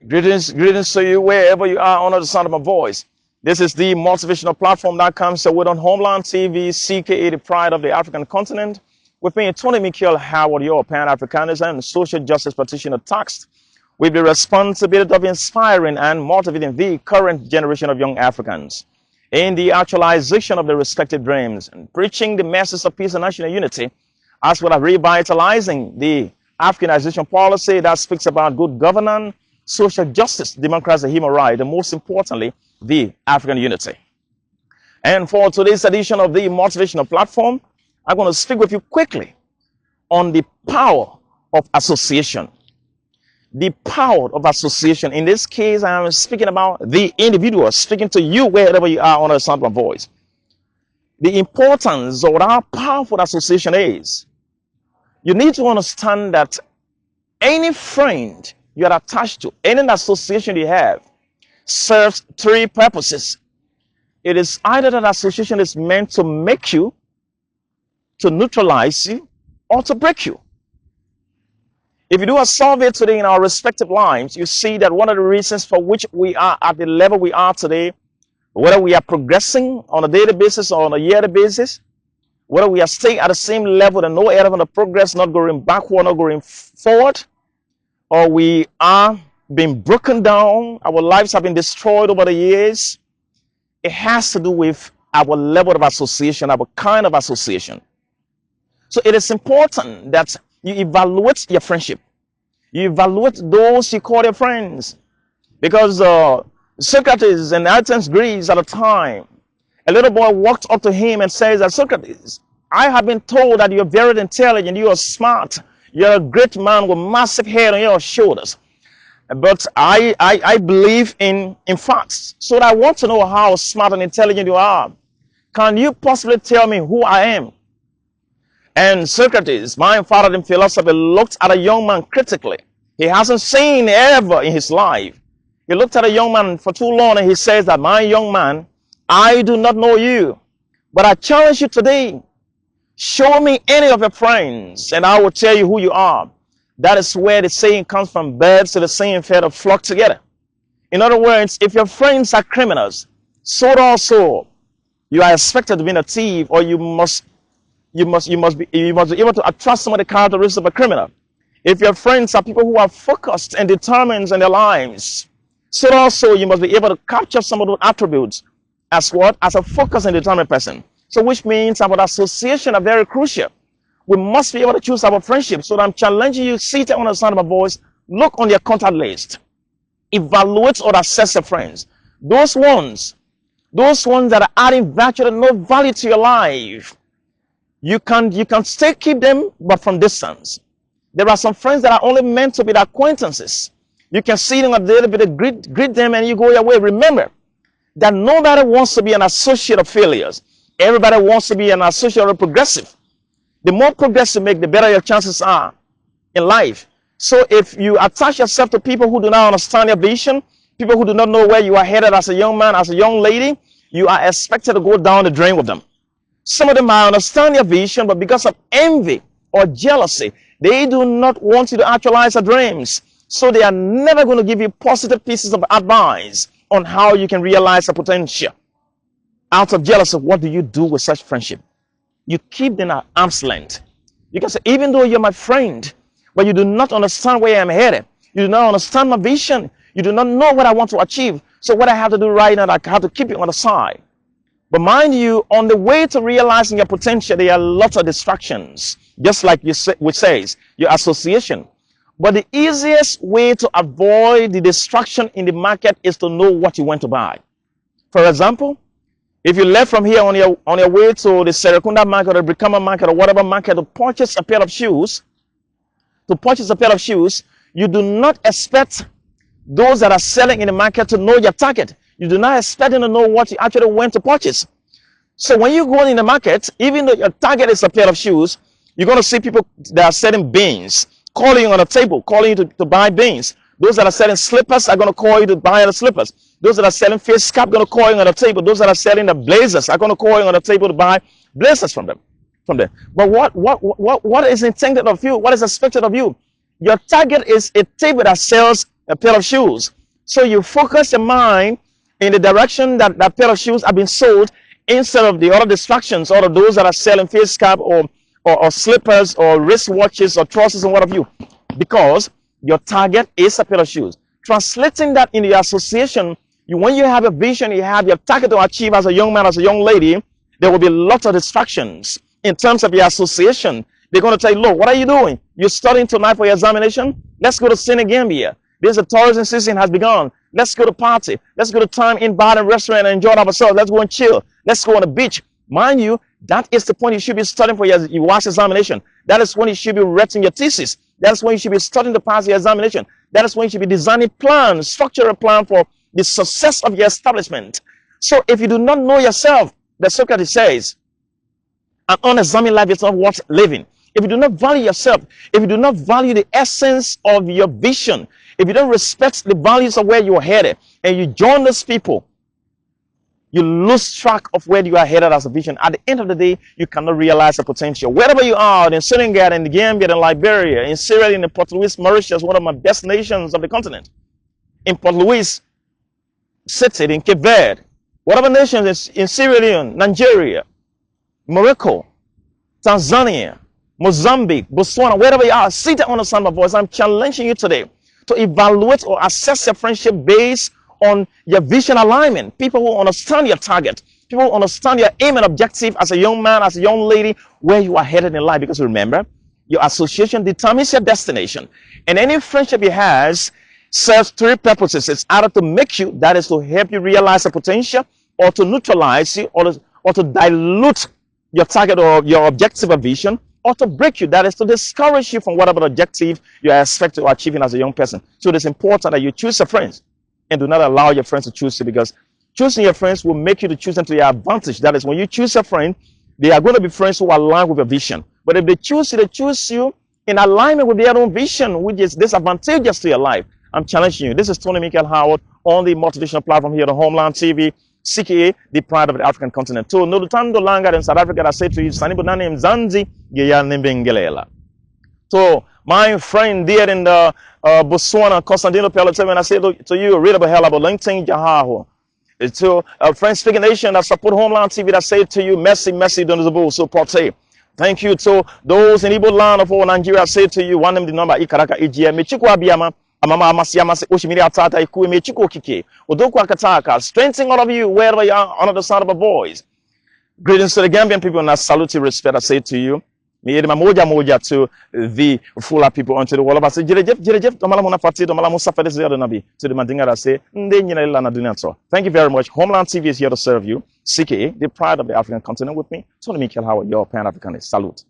Greetings to you wherever you are under the sound of my voice. This is the Motivational Platform that comes with on Homeland TV, CKA, the pride of the African continent. With me, Tony Michael Howard, your Pan-Africanism and social justice practitioner tasked with the responsibility of inspiring and motivating the current generation of young Africans in the actualization of their respective dreams and preaching the message of peace and national unity, as well as revitalizing the Africanization policy that speaks about good governance, social justice, democracy, human rights, and most importantly, the African unity. And for today's edition of the Motivational Platform, I'm going to speak with you quickly on the power of association. The power of association. In this case, I am speaking about the individual, speaking to you wherever you are under the sound of my voice. The importance of how powerful association is. You need to understand that any friend you are attached to, any association you have, serves three purposes. It is either that association is meant to make you, to neutralize you, or to break you. If you do a survey today in our respective lives, you see that one of the reasons for which we are at the level we are today, whether we are progressing on a daily basis or on a yearly basis, whether we are staying at the same level and no element of progress, not going backward, not going forward, or we are being broken down, our lives have been destroyed over the years, it has to do with our level of association, our kind of association. So it is important that you evaluate your friendship. You evaluate those you call your friends. Because Socrates in Athens, Greece at the time, a little boy walked up to him and says that, Socrates, I have been told that you're very intelligent, you are smart, you're a great man with massive head on your shoulders. But I believe in facts. So I want to know how smart and intelligent you are. Can you possibly tell me who I am? And Socrates, my father in philosophy, looked at a young man critically. He hasn't seen ever in his life. He looked at a young man for too long and he says that, my young man, I do not know you, but I challenge you today. Show me any of your friends and I will tell you who you are. That is where the saying comes from, birds to the same feather flock together. In other words, if your friends are criminals, so also you are expected to be a thief, or you must be able to attract some of the characteristics of a criminal. If your friends are people who are focused and determined in their lives, so also you must be able to capture some of those attributes as what? As a focused and determined person. So which means our association are very crucial. We must be able to choose our friendship. So I'm challenging you, sit on the sound of my voice, look on your contact list, evaluate or assess your friends. Those ones that are adding virtually no value to your life, you can still keep them, but from distance. There are some friends that are only meant to be acquaintances. You can see them a little bit, greet them, and you go your way. Remember that nobody wants to be an associate of failures. Everybody wants to be an associate of progressive. The more progressive you make, the better your chances are in life. So if you attach yourself to people who do not understand your vision, people who do not know where you are headed as a young man, as a young lady, you are expected to go down the drain with them. Some of them might understand your vision, but because of envy or jealousy, they do not want you to actualize your dreams. So they are never going to give you positive pieces of advice on how you can realize your potential. Out of jealousy, what do you do with such friendship? You keep them at arm's length. You can say, even though you're my friend, but you do not understand where I'm headed. You do not understand my vision. You do not know what I want to achieve. So what I have to do right now, I have to keep you on the side. But mind you, on the way to realizing your potential, there are lots of distractions. Just like which says, your association. But the easiest way to avoid the distraction in the market is to know what you want to buy. For example, if you left from here on your way to the Serekunda market or the Brikama market or whatever market to purchase a pair of shoes, you do not expect those that are selling in the market to know your target. You do not expect them to know what you actually went to purchase. So when you go in the market, even though your target is a pair of shoes, you're going to see people that are selling beans, calling you on a table, calling you to buy beans. Those that are selling slippers are going to call you to buy the slippers. Those that are selling face cap are going to call you on the table. Those that are selling the blazers are going to call you on the table to buy blazers from them. But what is intended of you? What is expected of you? Your target is a table that sells a pair of shoes. So you focus your mind in the direction that that pair of shoes have been sold instead of the other distractions, or those that are selling face cap or slippers or wristwatches or trousers and what have you. Because your target is a pair of shoes. Translating that into your association, when you have a vision, you have your target to achieve as a young man, as a young lady, there will be lots of distractions in terms of your association. They're going to tell you, look, what are you doing? You're studying tonight for your examination? Let's go to Senegambia. This is tourism season has begun. Let's go to party. Let's go to time in bar and restaurant and enjoy ourselves. Let's go and chill. Let's go on the beach. Mind you, that is the point you should be studying for your WASH examination. That is when you should be writing your thesis. That is when you should be studying to pass your examination. That is when you should be designing plans, structure a plan for the success of your establishment. So if you do not know yourself, the Socrates says, an unexamined life is not worth living. If you do not value yourself, if you do not value the essence of your vision, if you don't respect the values of where you are headed, and you join those people, you lose track of where you are headed as a vision. At the end of the day, you cannot realize the potential. Wherever you are, in Senegal, in the Gambia, in Liberia, in Syria, in the Port Louis, Mauritius, one of my best nations of the continent, in Port Louis City, in Cape Verde, whatever nations in Sierra Leone, Nigeria, Morocco, Tanzania, Mozambique, Botswana, wherever you are, sit down on the sound of my voice. I'm challenging you today to evaluate or assess your friendship based on your vision alignment. People who understand your target, people who understand your aim and objective as a young man, as a young lady, where you are headed in life. Because remember, your association determines your destination. And any friendship you have serves three purposes. It's either to make you, that is to help you realize the potential, or to neutralize you, or to dilute your target or your objective or vision, or to break you, that is to discourage you from whatever objective you are expected to achieve as a young person. So it is important that you choose your friends and do not allow your friends to choose you, because choosing your friends will make you to choose them to your advantage. That is, when you choose a friend, they are going to be friends who align with your vision. But if they choose you in alignment with their own vision, which is disadvantageous to your life. I'm challenging you. This is Tony Michael Howard on the Motivational Platform here on Homeland TV, CKA, the pride of the African continent. To no tando langa in South Africa, I say to you, Sani Bunani Mzanzi, Geya Nimbengelela. So, my friend there in the Botswana, Constantino Pelotevin, I say to you, read about hell about LinkedIn Jahaho. To friends speaking nation that support Homeland TV, that say to you, Messi, don't the so partay. Thank you to those in Igbo land of Nigeria, I say to you, one name the number Ikaraka EGM, Michiko Abiyama. Strengthening all of you wherever you are under the sound of a voice. Greetings to the Gambian people, and I salute you, respect, I say to you. Me yedi mamoja moja to the fuller people unto the world. I say, Jerejef, domala mona fati, domala musa fete ziyado nabi. To the mandinga I say, nde nyina ila na dunia so. Thank you very much. Homeland TV is here to serve you. CKA, the pride of the African continent with me. Tony Michael Howard, your Pan-Africanist. Salute.